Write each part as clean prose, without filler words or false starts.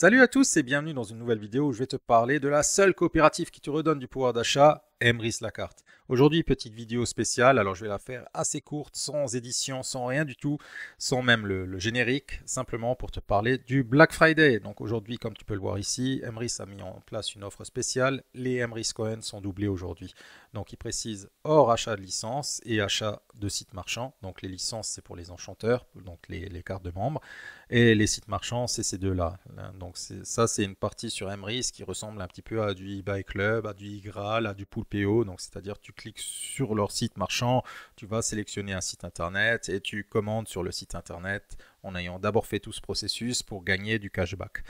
Salut à tous et bienvenue dans une nouvelle vidéo où je vais te parler de la seule coopérative qui te redonne du pouvoir d'achat, Emrys la carte. Aujourd'hui, petite vidéo spéciale, alors je vais la faire assez courte, sans édition, sans rien du tout, sans même le générique, simplement pour te parler du Black Friday. Donc aujourd'hui, comme tu peux le voir ici, Emrys a mis en place une offre spéciale, les Emrys Cohen sont doublés aujourd'hui. Donc il précise hors achat de licence et achat de sites marchands. Donc les licences c'est pour les enchanteurs, donc les cartes de membres. Et les sites marchands, c'est ces deux-là. Donc ça, c'est une partie sur Emrys qui ressemble un petit peu à du eBay Club, à du iGraal, à du Poolpeo. Donc c'est-à-dire tu cliques sur leur site marchand, tu vas sélectionner un site internet et tu commandes sur le site internet en ayant d'abord fait tout ce processus pour gagner du cashback.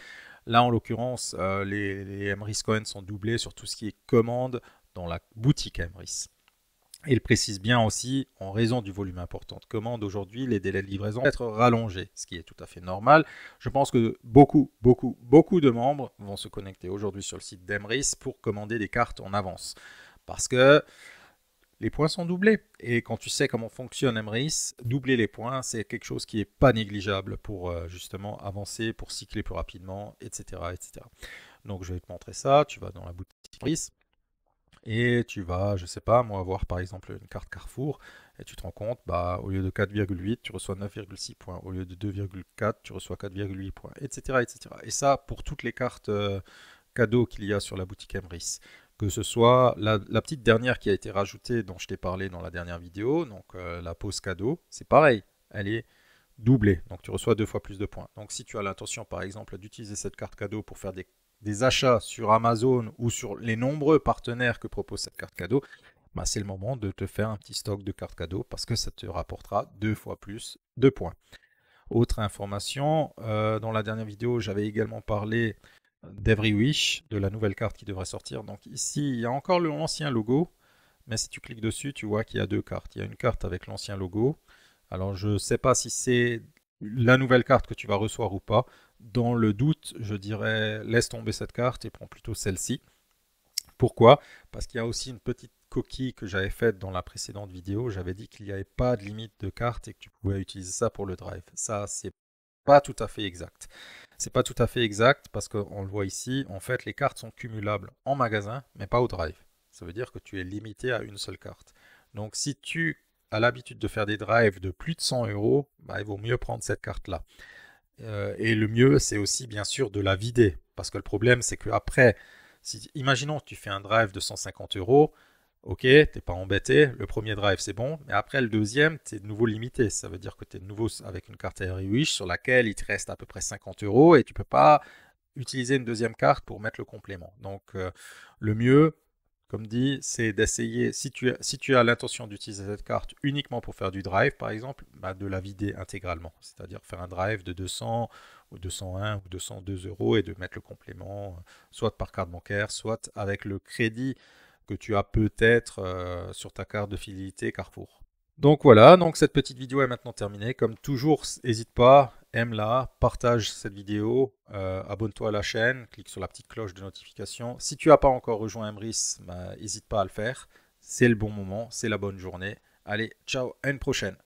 Là, en l'occurrence, les Emrys Cohen sont doublés sur tout ce qui est commande dans la boutique Emrys. Et il précise bien aussi, en raison du volume important de commandes aujourd'hui, les délais de livraison vont être rallongés, ce qui est tout à fait normal. Je pense que beaucoup de membres vont se connecter aujourd'hui sur le site d'Emrys pour commander des cartes en avance. Parce que les points sont doublés. Et quand tu sais comment fonctionne Emrys, doubler les points, c'est quelque chose qui n'est pas négligeable pour justement avancer, pour cycler plus rapidement, etc., etc. Donc je vais te montrer ça. Tu vas dans la boutique Emrys. Et tu vas, je sais pas, moi, avoir par exemple une carte Carrefour, et tu te rends compte, bah, au lieu de 4,8, tu reçois 9,6 points. Au lieu de 2,4, tu reçois 4,8 points, etc., etc. Et ça, pour toutes les cartes cadeaux qu'il y a sur la boutique Emrys. Que ce soit la petite dernière qui a été rajoutée, dont je t'ai parlé dans la dernière vidéo, donc la pause cadeau, c'est pareil, elle est doublée, donc tu reçois 2 fois plus de points. Donc si tu as l'intention, par exemple, d'utiliser cette carte cadeau pour faire des achats sur Amazon ou sur les nombreux partenaires que propose cette carte cadeau, bah c'est le moment de te faire un petit stock de cartes cadeaux parce que ça te rapportera 2 fois plus de points. Autre information, dans la dernière vidéo, j'avais également parlé d'Every Wish, de la nouvelle carte qui devrait sortir. Donc ici, il y a encore l'ancien logo, mais si tu cliques dessus, tu vois qu'il y a deux cartes. Il y a une carte avec l'ancien logo. Alors je ne sais pas si c'est la nouvelle carte que tu vas recevoir ou pas. Dans le doute, je dirais laisse tomber cette carte et prends plutôt celle-ci. Pourquoi? Parce qu'il y a aussi une petite coquille que j'avais faite dans la précédente vidéo. J'avais dit qu'il n'y avait pas de limite de carte et que tu pouvais utiliser ça pour le drive. Ça, c'est pas tout à fait exact. C'est pas tout à fait exact parce qu'on le voit ici. En fait, les cartes sont cumulables en magasin, mais pas au drive. Ça veut dire que tu es limité à une seule carte. Donc, si tu as l'habitude de faire des drives de plus de 100 euros, bah, il vaut mieux prendre cette carte-là. Et le mieux, c'est aussi bien sûr de la vider. Parce que le problème, c'est qu'après, imaginons que tu fais un drive de 150 euros, ok, t'es pas embêté, le premier drive c'est bon, mais après le deuxième, tu es de nouveau limité. Ça veut dire que tu es de nouveau avec une carte Airy Wish sur laquelle il te reste à peu près 50 euros et tu peux pas utiliser une deuxième carte pour mettre le complément. Donc le mieux, comme dit, c'est d'essayer, si tu as l'intention d'utiliser cette carte uniquement pour faire du drive, par exemple, bah, de la vider intégralement. C'est-à-dire faire un drive de 200 ou 201 ou 202 euros et de mettre le complément, soit par carte bancaire, soit avec le crédit que tu as peut-être sur ta carte de fidélité Carrefour. Donc voilà, donc cette petite vidéo est maintenant terminée. Comme toujours, n'hésite pas, aime-la, partage cette vidéo, abonne-toi à la chaîne, clique sur la petite cloche de notification. Si tu n'as pas encore rejoint Emrys, n'hésite pas à le faire. C'est le bon moment, c'est la bonne journée. Allez, ciao, à une prochaine.